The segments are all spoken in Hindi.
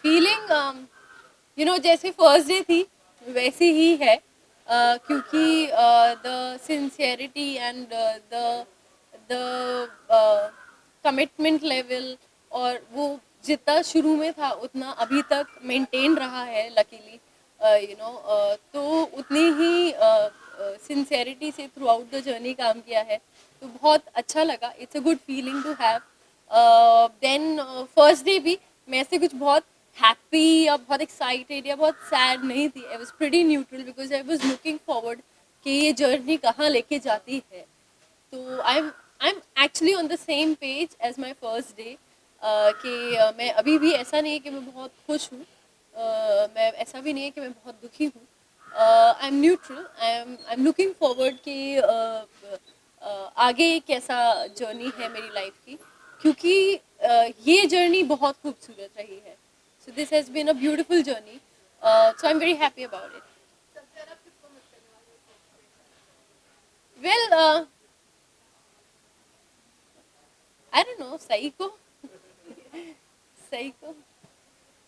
फीलिंग जैसे फर्स्ट डे थी वैसे ही है, क्योंकि the sincerity and the the commitment level, और वो जितना शुरू में था उतना अभी तक मेंटेन रहा है लकीली, तो उतनी ही सिंसियरिटी से थ्रू आउट द जर्नी काम किया है, तो बहुत अच्छा लगा। It's a good feeling to have. Then first day भी मैं ऐसे कुछ बहुत हैप्पी या बहुत एक्साइटेड या बहुत सैड नहीं थी। I was pretty neutral because I was looking forward कि ये जर्नी कहाँ लेके जाती है। तो I am actually on the same page as my first day, कि मैं अभी भी ऐसा नहीं है कि मैं बहुत खुश हूँ, मैं ऐसा भी नहीं है कि मैं बहुत दुखी हूँ। I am neutral, I am looking forward कि आगे कैसा जर्नी है मेरी लाइफ की, क्योंकि ये जर्नी बहुत खूबसूरत रही है। So this has been a beautiful journey, so I am very happy about it. Well, I don't know, सही को सही को,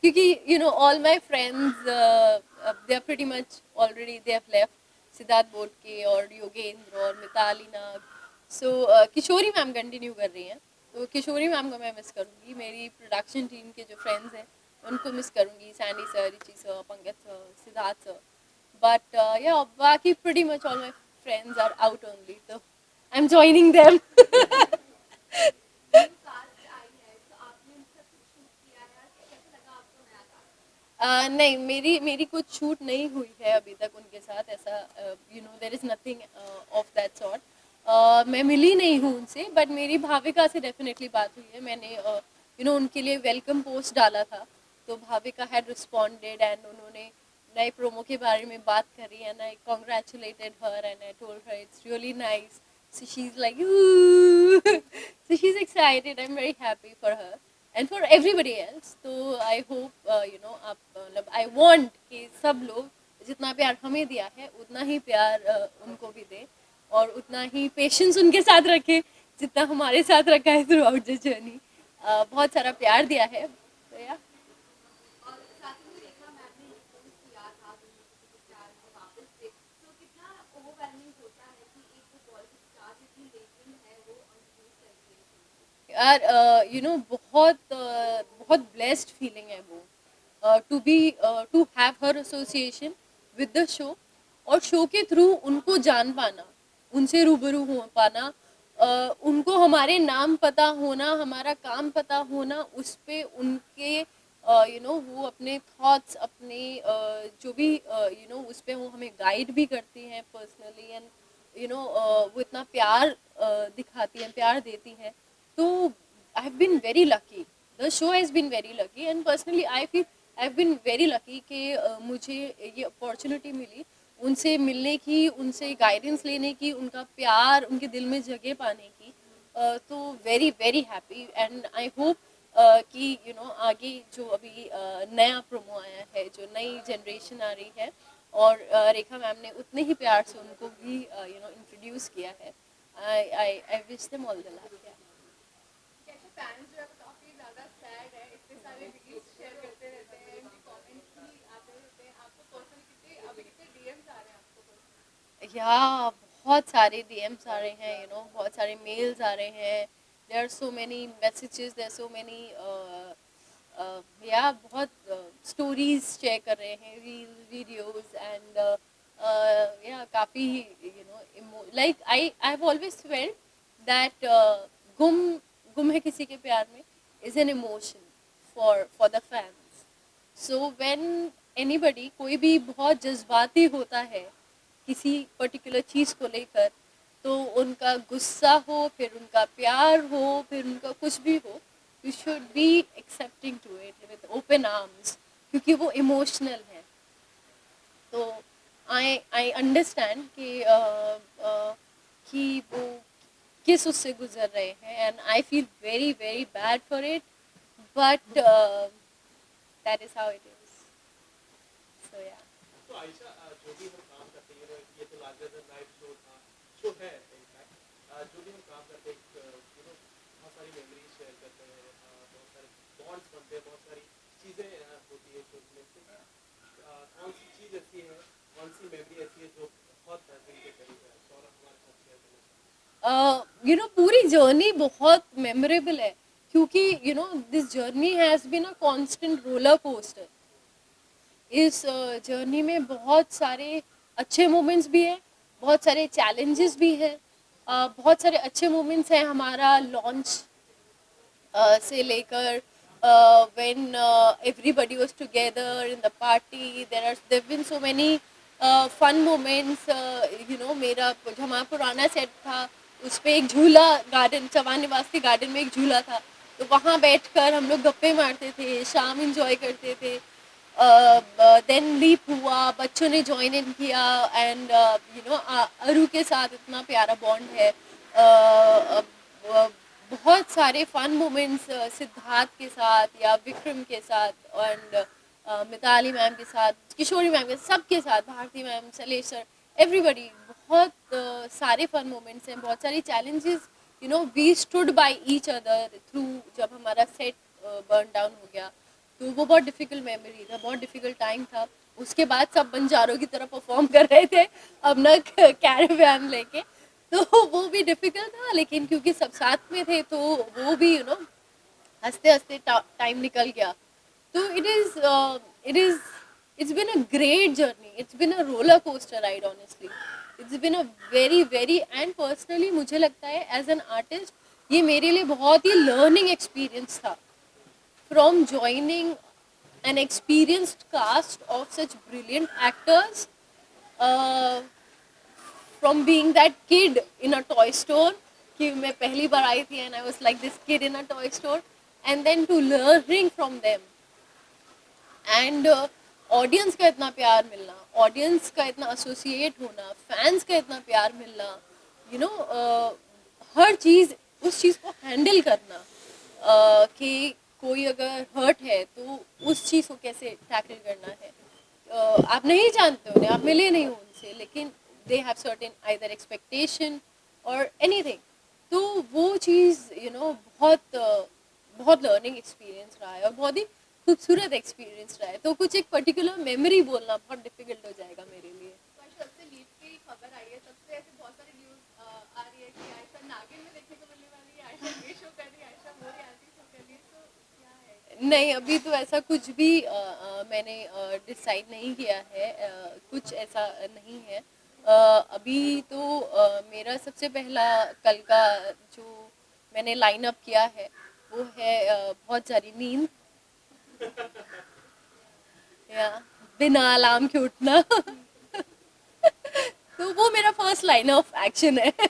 क्योंकि all my friends they are pretty much already they have left, Siddharth Bodke और योगेंद्र और Mitali Nag. So Kishori ma'am continue कर रही हैं, तो किशोरी मैम को मैं मिस करूँगी। मेरी प्रोडक्शन टीम के जो फ्रेंड्स हैं उनको मिस करूँगी, Sandy sir, Richie sir, Pankaj sir, Siddharth sir. But या बाकी pretty much all my friends are out only, तो आई एम जॉइनिंग देम। नहीं, मेरी मेरी कुछ शूट नहीं हुई है अभी तक उनके साथ, ऐसा there is nothing of that sort. मैं मिली नहीं हूँ उनसे, बट मेरी भाविका से डेफिनेटली बात हुई है। मैंने उनके लिए वेलकम पोस्ट डाला था, तो भाविका हैड रिस्पॉन्डेड एंड उन्होंने नए प्रोमो के बारे में बात करी, and I congratulated her and I told her it's really nice. So she's like, ooh. So she's excited. I'm very happy for her and for everybody else. तो I hope आप मतलब I want कि सब लोग जितना प्यार हमें दिया है उतना ही प्यार उनको भी दें, और उतना ही पेशेंस उनके साथ रखें जितना हमारे साथ रखा है थ्रू आउट द जर्नी। बहुत सारा प्यार दिया है, तो या यार बहुत बहुत ब्लेस्ड फीलिंग है वो, to have her association with the show, और शो के थ्रू उनको जान पाना, उनसे रूबरू हो पाना, उनको हमारे नाम पता होना, हमारा काम पता होना, उस पे उनके वो अपने थॉट्स, अपने जो भी उस पे वो हमें गाइड भी करती हैं पर्सनली, एंड वो इतना प्यार दिखाती हैं, प्यार देती हैं। तो I have been very lucky. The show has been very lucky, and personally I feel I have been very lucky कि मुझे ये अपॉर्चुनिटी मिली उनसे मिलने की, उनसे गाइडेंस लेने की, उनका प्यार उनके दिल में जगह पाने की। तो very very happy, and I hope कि आगे जो अभी नया प्रोमो आया है, जो नई जनरेशन आ रही है, और रेखा मैम ने उतने ही प्यार से उनको भी इंट्रोड्यूस किया है। I wish them all the luck. या बहुत सारे डीएम्स आ रहे हैं, बहुत सारे मेल्स आ रहे हैं। There are so many messages, there so many, या बहुत स्टोरीज शेयर कर रहे हैं, रील्स, वीडियोस, एंड या काफ़ी like I have always felt that गुम गुम है किसी के प्यार में is an emotion for the fans. So when anybody, कोई भी बहुत जज्बाती होता है किसी पर्टिकुलर चीज़ को लेकर, तो उनका गुस्सा हो, फिर उनका प्यार हो, फिर उनका कुछ भी हो, you should be accepting to it with open arms, क्योंकि वो इमोशनल है। तो आई अंडरस्टैंड कि वो किस उससे गुजर रहे हैं, and I feel very very bad for it, but that is how it is. So या तो आयशा, जो भी हम काम करते हैं, ये तो लार्जर देन लाइफ शो है इनफैक्ट, जो भी हम काम करते हैं, बहुत सारी मेमोरीज शेयर करते हैं, बहुत सारे बॉन्ड्स बनते हैं, बहुत सारी पूरी जर्नी बहुत मेमोरेबल है, क्योंकि this journey has been a constant roller coaster. इस जर्नी में बहुत सारे अच्छे मोमेंट्स भी हैं, बहुत सारे चैलेंजेस भी हैं। बहुत सारे अच्छे मोमेंट्स हैं हमारा लॉन्च से लेकर, when everybody was together in the party, there've been so many fun moments. मेरा जो हमारा पुराना सेट था, उस पे एक झूला, गार्डन, चौहान निवास के गार्डन में एक झूला था, तो वहाँ बैठकर हम लोग गप्पे मारते थे, शाम इंजॉय करते थे। देन लीप हुआ, बच्चों ने ज्वाइन इन किया, एंड अरु के साथ इतना प्यारा बॉन्ड है। बहुत सारे फन मोमेंट्स सिद्धार्थ के साथ या विक्रम के साथ, एंड मिताली मैम के साथ, किशोरी मैम के साथ, सबके साथ, Bharti ma'am, Salesh sir, everybody. बहुत सारे फन मोमेंट्स हैं, बहुत सारी challenges. We stood by each other through. जब हमारा सेट बर्न डाउन हो गया, तो वो बहुत डिफ़िकल्ट मेमोरी था, बहुत डिफ़िकल्ट टाइम था। उसके बाद सब बंजारों की तरह परफॉर्म कर रहे थे अपना कैरेवैन लेके, तो वो भी डिफ़िकल्ट था, लेकिन क्योंकि सब साथ में थे, तो वो भी हँसते हँसते टाइम निकल गया। तो it's been a great journey, it's been a roller coaster ride, honestly. It's been a very and personally मुझे लगता है एज एन आर्टिस्ट ये मेरे लिए बहुत ही लर्निंग एक्सपीरियंस था, from joining an experienced cast of such brilliant actors, uh, from being that kid in a toy store, कि मैं पहली बार आई थी and I was like this kid in a toy store, and then to learning from them, and audience का इतना प्यार मिलना, ऑडियंस का इतना एसोसिएट होना, फैंस का इतना प्यार मिलना, यू नो हर चीज़, उस चीज़ को हैंडल करना, कि कोई अगर हर्ट है तो उस चीज़ को कैसे टैकल करना है। आप नहीं जानते उन्हें, आप मिले नहीं हो उनसे, लेकिन they have certain either expectation और एनीथिंग। तो वो चीज़ बहुत बहुत लर्निंग एक्सपीरियंस रहा है, और बहुत ही खूबसूरत एक्सपीरियंस रहा है। तो कुछ एक पर्टिकुलर मेमोरी बोलना बहुत डिफिकल्ट हो जाएगा मेरे लिए। जब से लीड की खबर आई है, तब से ऐसे बहुत सारी न्यूज़ आ रही है कि आयशा नागिन में देखने को मिलने वाली है, आयशा ये शो कर रही है, आयशा वो रियलिटी शो कर रही है, तो क्या है? नहीं, अभी तो ऐसा कुछ भी मैंने डिसाइड नहीं किया है, कुछ ऐसा नहीं है। अभी तो मेरा सबसे पहला कल का जो मैंने लाइन अप किया है, वो है बहुत सारी नींद, या बिना अलार्म के उठना। तो वो मेरा फर्स्ट लाइन ऑफ एक्शन है। तो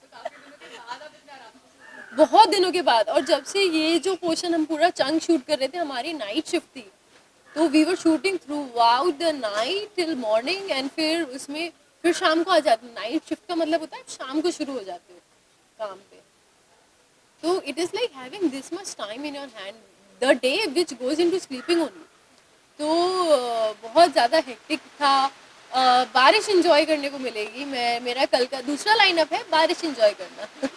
काफी दिनों के बाद अब इतना आराम से सोना। बहुत दिनों के बाद, और जब से ये जो पोर्शन हम पूरा चंक शूट कर रहे थे, हमारी नाइट शिफ्ट थी, तो we were shooting throughout the night till morning, and फिर उसमें फिर शाम को आ जाते। नाइट शिफ्ट का मतलब होता है शाम को शुरू हो जाते हो काम पे। तो it is like having this much time in your hand, the day which goes into sleeping only. तो बहुत ज़्यादा हेक्टिक था। बारिश इंजॉय करने को मिलेगी। मेरा कल का दूसरा लाइनअप है बारिश इंजॉय करना।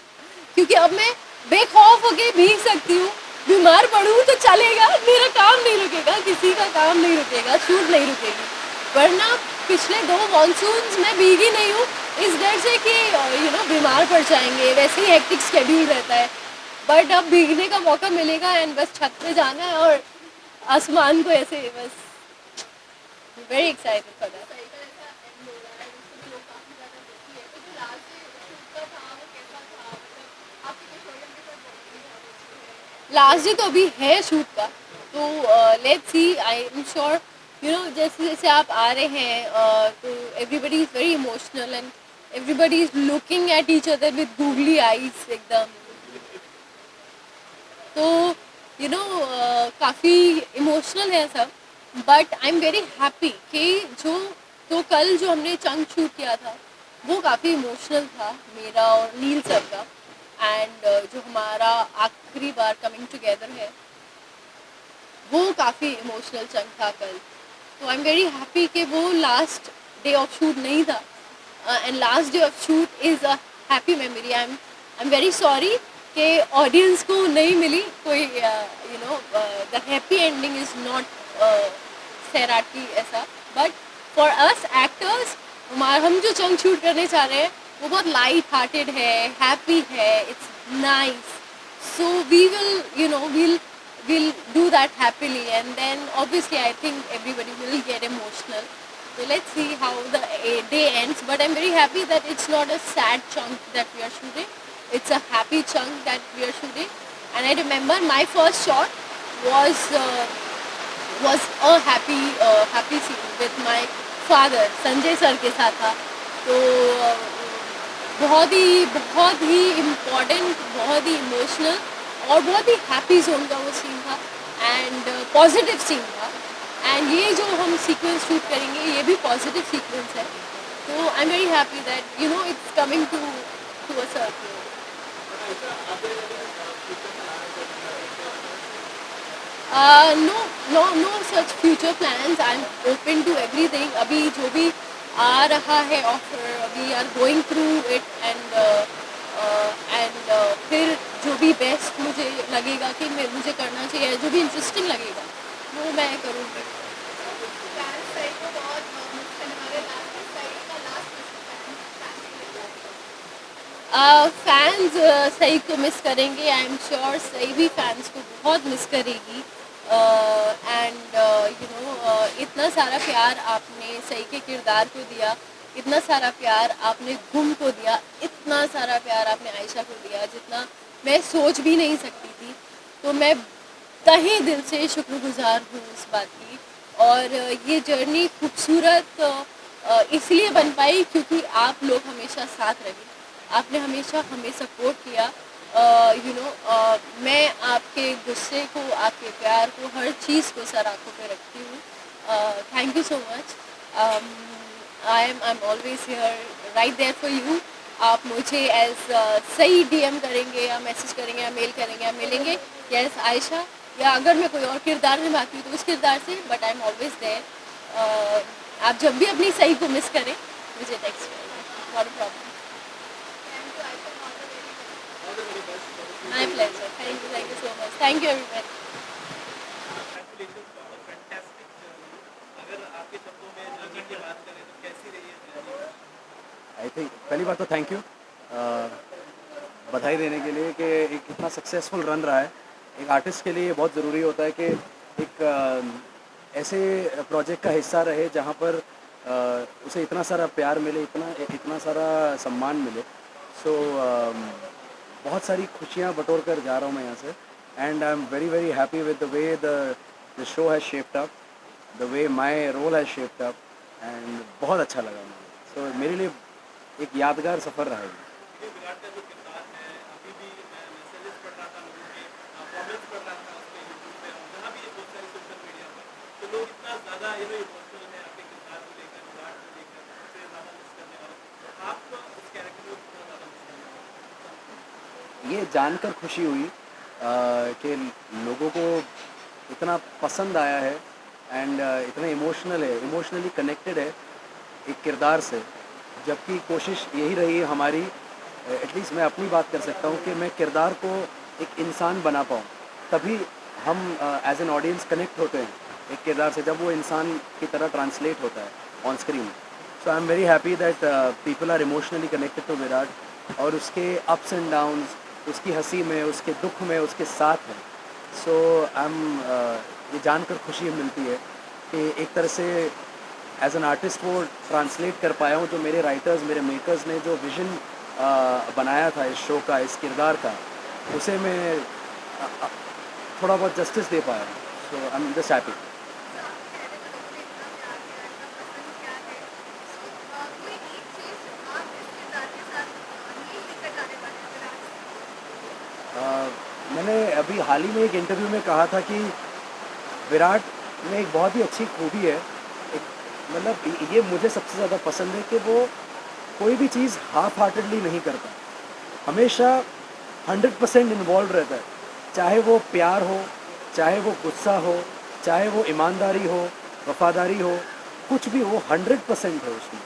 क्योंकि अब मैं बेखौफ होके भीग सकती हूँ, बीमार पड़ूँ तो चलेगा, मेरा काम नहीं रुकेगा, किसी का काम नहीं रुकेगा, शूट नहीं रुकेगी। वरना पिछले 2 मॉनसून्स में भीगी नहीं हूँ, इस डर से कि बीमार पड़ जाएंगे, वैसे ही हेक्टिक शेड्यूल रहता है। बट अब भीगने का मौका मिलेगा, एंड बस छत पे जाना है और आसमान को ऐसे बस। Very excited for that. सही का ऐसा एंड हो रहा है जिसको भी लोग काफी ज्यादा दुखी है, तो जो लास्ट शूट का था वो कैसा था? मतलब आपकी किशोरी के साथ बॉन्डिंग बहुत अच्छी है। लास्ट डे तो अभी है शूट का, तो let's see. I am sure जैसे जैसे आप आ रहे हैं, तो everybody is very emotional, and everybody is looking at each other with googly eyes एकदम। तो काफ़ी इमोशनल है सब, but I am very happy कि तो कल जो हमने चंक शूट किया था, वो काफ़ी इमोशनल था मेरा और नील सर का। एंड जो हमारा आखिरी बार कमिंग टुगेदर है, वो काफ़ी इमोशनल चंक था कल। तो आई एम वेरी हैप्पी कि वो लास्ट डे ऑफ शूट नहीं था, and last day of shoot is a happy memory. I am very sorry कि ऑडियंस को नहीं मिली कोई, the happy ending is not Sairat की ऐसा, बट फॉर अस एक्टर्स, हम जो चंक शूट करने चाह रहे हैं, वो बहुत लाइट हार्टेड है, हैप्पी है, it's nice. So we will, we'll do that happily, and then obviously I think everybody will get emotional. So let's see how the day ends. But I'm very happy that it's not a sad chunk that we are shooting. It's a happy chunk that we are shooting. And I remember my first shot was happy scene with my father, Sanjay sir के साथ था. तो बहुत ही इम्पोर्टेंट, बहुत ही इमोशनल और बहुत ही हैप्पी जोन का वो सीन था, एंड पॉजिटिव सीन था. एंड ये जो हम सीक्वेंस शूट करेंगे ये भी पॉजिटिव सीक्वेंस है. तो I am very happy that it's coming to a circle. No such future plans. I am open to everything. अभी जो भी आ रहा है offer, we are going through it, and फिर जो भी बेस्ट मुझे लगेगा कि मुझे करना चाहिए, जो भी इंटरेस्टिंग लगेगा वो मैं करूँगी. फैंस सही को बहुत मिस करने वाले. लास्ट में सही का लास्ट फैंस सही को मिस करेंगे. आई एम श्योर सही भी फैंस को बहुत मिस करेगी. एंड इतना सारा प्यार आपने सही के किरदार को दिया, इतना सारा प्यार आपने गुम को दिया, इतना सारा प्यार आपने आयशा को दिया जितना मैं सोच भी नहीं सकती थी. तो मैं तहे दिल से शुक्रगुजार हूँ इस बात की. और ये जर्नी खूबसूरत इसलिए बन पाई क्योंकि आप लोग हमेशा साथ रहे, आपने हमेशा हमें सपोर्ट किया. मैं आपके गुस्से को, आपके प्यार को, हर चीज़ को सर आँखों पे रखती हूँ. Thank you so much. I am always here, right there for you. आप मुझे एज सही DM करेंगे या मैसेज करेंगे या मेल करेंगे या मिलेंगे, यस आयशा, या अगर मैं कोई और किरदार निभाती हूँ तो उस किरदार से, but I am always there. आप जब भी अपनी सही को मिस करें मुझे टेक्स्ट करें, not a problem. My pleasure. Thank you so much. Thank you everybody. Congratulations on a fantastic journey. अगर आपके शब्दों में जर्नी की बात करें तो कैसी रही है जर्नी? आई थिंक पहली बात तो थैंक यू बधाई देने के लिए कि एक इतना सक्सेसफुल रन रहा है. एक आर्टिस्ट के लिए बहुत ज़रूरी होता है कि एक ऐसे प्रोजेक्ट का हिस्सा रहे जहाँ पर उसे इतना सारा प्यार मिले, इतना सारा सम्मान मिले. सो बहुत सारी खुशियाँ बटोर कर जा रहा हूँ मैं यहाँ से. And I am very very happy with the way the show has shaped up, the way my role has shaped up, and बहुत अच्छा लगा मुझे. सो मेरे लिए एक यादगार सफ़र रहा है. ये विराट का जो किरदार है, अभी भी मैं मैसेजेस पढ़ रहा था लोगों के, कमेंट्स पढ़ रहा था उस पे यूट्यूब पे और जहाँ भी ये बहुत सारी सोशल मीडिया पर, तो लोग इतना ज़्यादा इमोशनल है आपके किरदार को लेकर, विराट को लेकर, सबसे ज़्यादा मिस करने वाले. तो आप उस कैरेक्टर को कितना ज़्यादा मिस करने वाले? ये जानकर खुशी हुई कि लोगों को इतना पसंद आया है एंड इतना इमोशनली कनेक्टेड है एक किरदार से. जबकि कोशिश यही रही है हमारी, एटलीस्ट मैं अपनी बात कर सकता हूँ कि मैं किरदार को एक इंसान बना पाऊँ. तभी हम एज एन ऑडियंस कनेक्ट होते हैं एक किरदार से, जब वो इंसान की तरह ट्रांसलेट होता है on screen. So I am very happy that people are emotionally connected to Virat, और उसके अप्स एंड डाउन्स, उसकी हंसी में, उसके दुख में उसके साथ हैं. सो आई एम ये जानकर खुशी मिलती है कि एक तरह से एज एन आर्टिस्ट वो ट्रांसलेट कर पाया हूँ जो मेरे राइटर्स, मेरे मेकर्स ने जो विज़न बनाया था इस शो का, इस किरदार का, उसे मैं थोड़ा बहुत जस्टिस दे पाया. सो आई एम जस्ट हैप्पी. मैंने अभी हाल ही में एक इंटरव्यू में कहा था कि विराट में एक बहुत ही अच्छी खूबी है, एक मतलब ये मुझे सबसे ज़्यादा पसंद है कि वो कोई भी चीज़ हाफ हार्टेडली नहीं करता, हमेशा 100% इन्वॉल्व रहता है. चाहे वो प्यार हो, चाहे वो गुस्सा हो, चाहे वो ईमानदारी हो, वफादारी हो, कुछ भी हो, 100% है उसमें.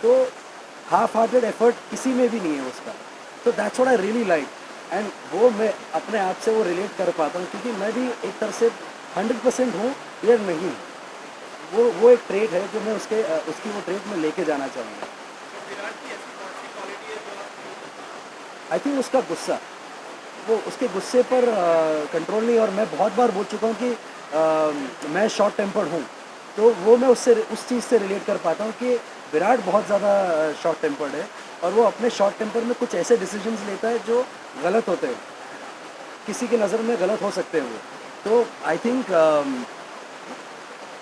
तो हाफ हार्टेड एफर्ट किसी में भी नहीं है उसका. तो that's what I really like, and वो मैं अपने आप से वो रिलेट कर पाता हूँ क्योंकि मैं भी एक तरह से 100% हूँ या नहीं हूँ. वो एक ट्रेट है जो मैं उसकी वो ट्रेट में लेके जाना चाहूँगा. तो विराट की ऐसी कौन सी क्वालिटी है आई थिंक उसका गुस्सा, वो उसके गुस्से पर कंट्रोल नहीं। और मैं बहुत बार बोल चुका हूँ कि मैं शॉर्ट टेम्पर्ड हूँ, तो वो मैं उससे उस चीज़ से रिलेट कर पाता हूँ कि विराट बहुत ज़्यादा शॉर्ट टेम्पर्ड है, और वो अपने शॉर्ट टेम्पर में कुछ ऐसे डिसीजंस लेता है जो गलत होते हैं, किसी की नज़र में गलत हो सकते हैं वो। तो आई थिंक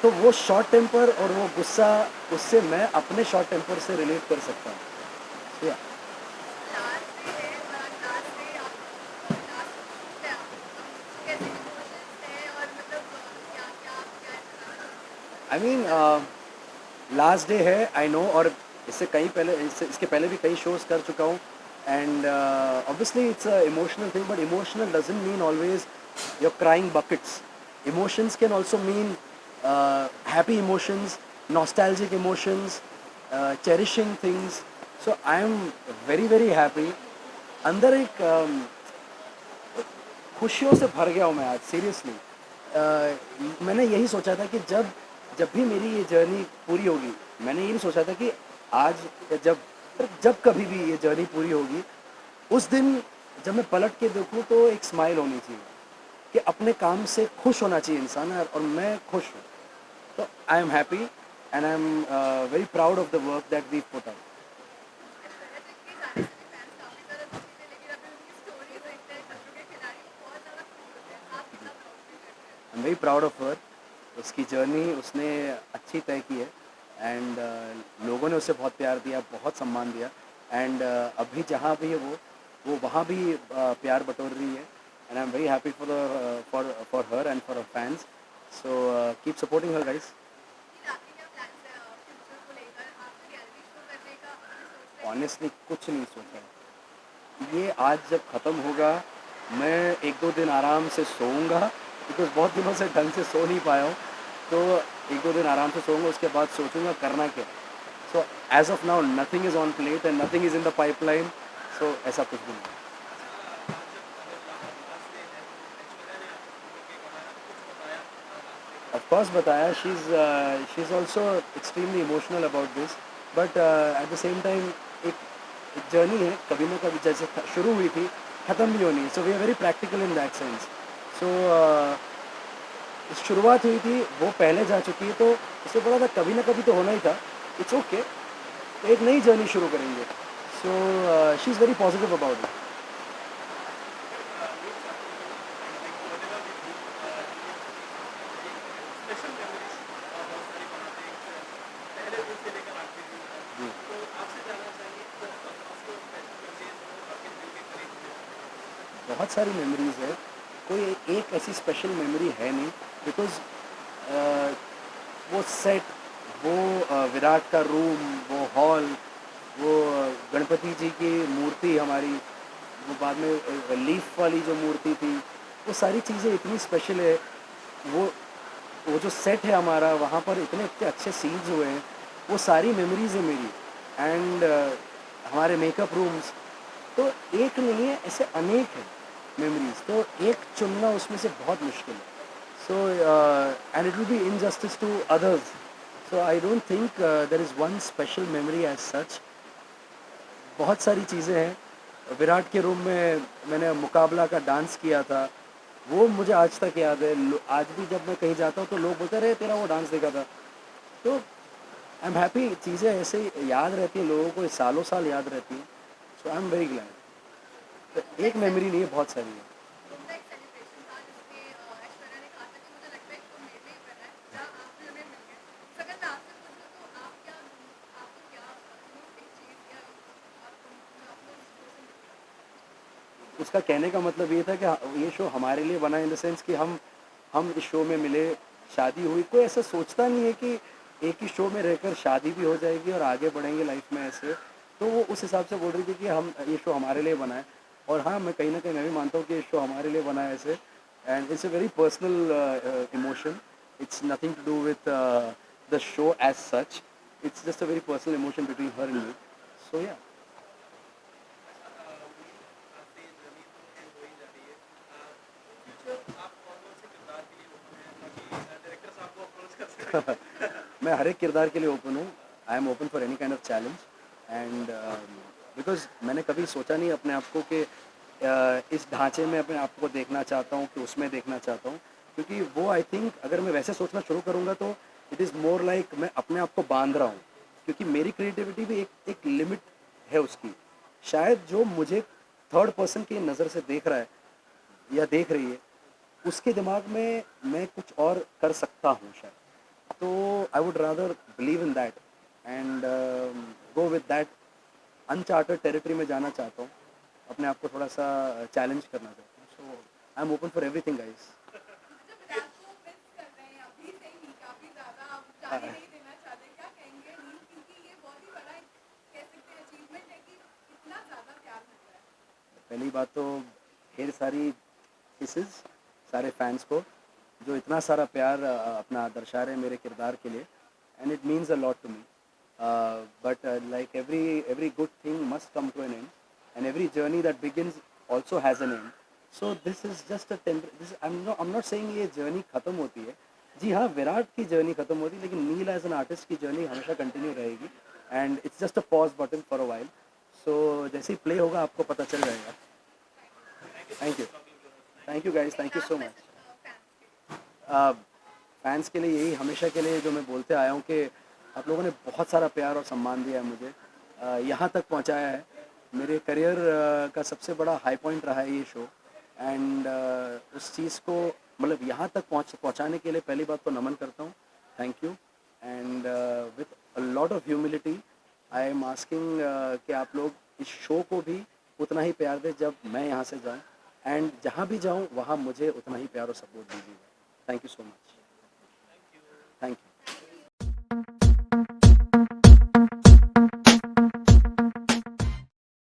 तो वो शॉर्ट टेम्पर और वो गुस्सा, उससे मैं अपने शॉर्ट टेम्पर से रिलेट कर सकता हूँ। या लास्ट डे है और लास्ट डे आप लास्ट शूट है आपका, तो कैसे इमोशंस है और मतलब क्या क्या आप क्या बताना चाहोगे? आई मीन लास्ट डे है, आई नो। और इससे कई पहले, इसके पहले भी कई शोज कर चुका हूँ। And obviously it's a emotional thing, but emotional doesn't mean always your crying buckets. Emotions can also mean happy emotions, nostalgic emotions, cherishing things. So I am very very happy. अंदर एक खुशियों से भर गया हूँ मैं आज, सीरियसली। मैंने यही सोचा था कि जब जब भी मेरी ये जर्नी पूरी होगी, मैंने ये नहीं सोचा था कि आज या जब कभी भी ये जर्नी पूरी होगी, उस दिन जब मैं पलट के देखूँ तो एक स्माइल होनी चाहिए कि अपने काम से खुश होना चाहिए इंसान, और मैं खुश हूँ। तो I am happy and I am very proud of the work that we put out. Aishwarya ji के गाने से भी फैंस काफी ज़्यादा दुखी थे, लेकिन अभी उनकी स्टोरी देखते हैं खतरों के खिलाड़ी, वो बहुत ज़्यादा खुश होते हैं। आप कितना प्राउड फील करते हैं? आई am very proud of her. उसकी जर्नी उसने अच्छी तय की है, एंड लोगों ने उसे बहुत प्यार दिया, बहुत सम्मान दिया। एंड अभी जहाँ भी है वो वहाँ भी प्यार बटोर रही है। And I am very happy for her and for her fans. So keep supporting her guys. फिर आपके क्या प्लान्स है फ्यूचर को लेकर? आप रियलिटी शो करने का अभी सोच रहे हैं? ऑनेस्टली कुछ नहीं सोचा है। ये आज जब ख़त्म होगा, मैं एक दो दिन आराम से सोऊंगा, बिकॉज बहुत दिनों से ढंग से सो नहीं पाया हूँ। तो एक दो दिन आराम से सोऊंगा, उसके बाद सोचूंगा करना क्या। So as of now nothing is on plate and nothing is in the pipeline. So ऐसा कुछ भी नहीं। ऑफ कोर्स बताया, she is also extremely emotional about this, but at the same time एक जर्नी है, कभी ना कभी जैसे शुरू हुई थी ख़त्म भी होनी है। So we are very practical in that sense. So शुरुआत हुई थी, वो पहले जा चुकी है, तो उसे पता था कभी ना कभी तो होना ही था। इट्स ओके, तो एक नई जर्नी शुरू करेंगे। So she is very positive about it. Special memories बहुत सारी बनाते हैं पहले दिन से लेकर आखिरी दिन तक। तो आपसे जानना चाहेंगे आपको स्पेशल मेमोरीज जो आपके दिल के करीब है? बहुत सारी मेमोरीज़ है, कोई एक ऐसी स्पेशल मेमोरी है नहीं, बिकॉज़ वो सेट, वो विराट का रूम, वो हॉल, वो गणपति जी की मूर्ति हमारी, वो बाद में लीफ वाली जो मूर्ति थी, वो सारी चीज़ें इतनी स्पेशल है। वो वो जो सेट है हमारा, वहाँ पर इतने इतने अच्छे सीन्स हुए हैं, वो सारी मेमोरीज है मेरी। एंड हमारे मेकअप रूम्स, तो एक नहीं है, ऐसे अनेक हैं मेमोरीज, तो एक चुनना उसमें से बहुत मुश्किल है। So and it will be injustice to others. So I don't think there is one special memory as such. बहुत सारी चीज़ें हैं। विराट के रूम में मैंने मुकाबला का डांस किया था, वो मुझे आज तक याद है। आज भी जब मैं कहीं जाता हूँ तो लोग बोलते रहे तेरा वो डांस देखा था। तो आई एम हैप्पी, चीज़ें ऐसे ही याद रहती हैं लोगों को, सालों साल याद रहती हैं। सो आई एम वेरी ग्लैड। तो एक मेमोरी नहीं है, बहुत सारी है। उनका एक सेलिब्रेशन था जिसमें ऐश्वर्या ने कहा था कि मुझे लगता है कि तुम मेरे लिए ही बना है, जहाँ आप भी उन्हें मिल गए। तो अगर मैं आपसे पूछूं तो आपको क्या एक चीज़ या आपको उस शो से मिला? उसका कहने का मतलब ये था कि ये शो हमारे लिए बना, इन द सेंस कि हम इस शो में मिले, शादी हुई। कोई ऐसा सोचता नहीं है कि एक ही शो में रहकर शादी भी हो जाएगी और आगे बढ़ेंगे लाइफ में ऐसे। तो वो उस हिसाब से बोल रही थी कि हम ये शो हमारे लिए बना है। और हाँ, मैं कहीं ना कहीं मैं भी मानता हूँ कि ये शो हमारे लिए बना है ऐसे। And it's a very personal emotion. It's nothing to do with the show as such. It's just a very personal emotion between her and me. So या आपकी जर्नी तो एंड हो ही जा रही है। फ्यूचर आप कौन से किरदार के लिए ओपन हैं ताकि डायरेक्टर्स आपको अप्रोच कर सकें? मैं हर एक किरदार के लिए ओपन हूँ। आई am open for any kind of challenge. And because मैंने कभी सोचा नहीं अपने आप को कि इस ढांचे में अपने आप को देखना चाहता हूँ कि उसमें देखना चाहता हूँ, क्योंकि वो आई थिंक अगर मैं वैसे सोचना शुरू करूँगा तो इट इज़ मोर लाइक मैं अपने आप को बांध रहा हूँ, क्योंकि मेरी क्रिएटिविटी भी एक लिमिट है उसकी। शायद जो मुझे थर्ड पर्सन की नज़र से देख रहा है या देख रही है, उसके दिमाग में मैं कुछ और कर सकता हूँ शायद। तो I would rather believe in that and go with that. Uncharted territory में जाना चाहता हूँ, अपने आप को थोड़ा सा चैलेंज करना चाहता हूँ। So I am open for everything guys. जब विराट को मिस कर रहे हैं अभी से ही काफी ज्यादा, आप जाने नहीं देना चाहते, क्या कहेंगे नील, क्योंकि ये बहुत ही बड़ा कह सकते हैं अचीवमेंट है कि इतना ज्यादा प्यार मिल रहा है। पहली बात तो ढेर सारी किसेस सारे फैंस को जो इतना सारा प्यार अपना दर्शा रहे हैं मेरे किरदार के लिए, and it means a lot to me. But like every good thing must come to an end, and every journey that begins also has an end. So this is just a this I'm not saying ये जर्नी ख़त्म होती है। जी हाँ, विराट की जर्नी ख़त्म होती है, लेकिन नील एज एन आर्टिस्ट की जर्नी हमेशा कंटिन्यू रहेगी, and it's just a pause button for a while. So जैसे ही प्ले होगा आपको पता चल जाएगा। Thank you guys, thank you so much. Fans के लिए यही हमेशा के लिए जो मैं बोलते आया हूँ कि आप लोगों ने बहुत सारा प्यार और सम्मान दिया है मुझे, यहाँ तक पहुँचाया है। मेरे करियर का सबसे बड़ा हाई पॉइंट रहा है ये शो, एंड उस चीज़ को मतलब यहाँ तक पहुँचाने के लिए पहली बात तो नमन करता हूँ, thank you. And with a lot of humility I am asking कि आप लोग इस शो को भी उतना ही प्यार दें जब मैं यहाँ से जाऊँ, एंड जहाँ भी जाऊँ वहाँ मुझे उतना ही प्यार और सपोर्ट दीजिएगा। Thank you so much.